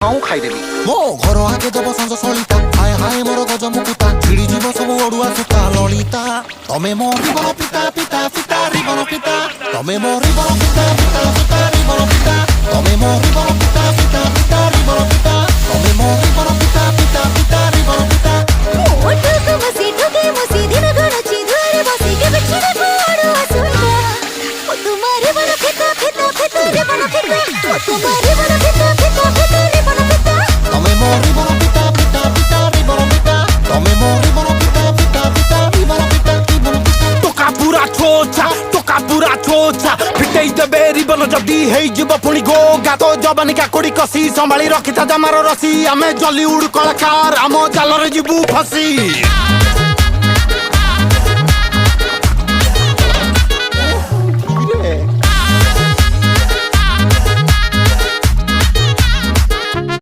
खाईदेवी मो घर आगे दब संज सलिता हाय हाय मोर गज मुकुता छिड़ी जीव सब ओडुआ सुता ललिता तमे मो रिबन पिता पिता पिता रिबन पिता तमे मो रिबन पिता पिता पिता रिबन पिता तमे मो रिबन पिता पिता पिता रिबन पिता तमे मो रिबन पिता पिता पिता रिबन पिता ओठको मसी ठोके मसी दिन गणची द्वार बसी के बिछड़े ओडुआ सुता ओ तुम्हारे बन पिता पिता पिता रिबन पिता ओ तुम्हारे बन पिता पिता पिता रिबन पिता तमे मो रिबन पिता पिता पिता रिबन पिता तमे मो रिबन पिता पिता पिता रिबन पिता रिबन पिता टोका पूरा छोचा फिटई देबे रिबन जदी हेई जीव पुणी गोगा तो जवानी का कोड़ी कसी संभाली रखिता जमार रसी आमे जली उड़ कलाकार आम जालरे जीवू फसी।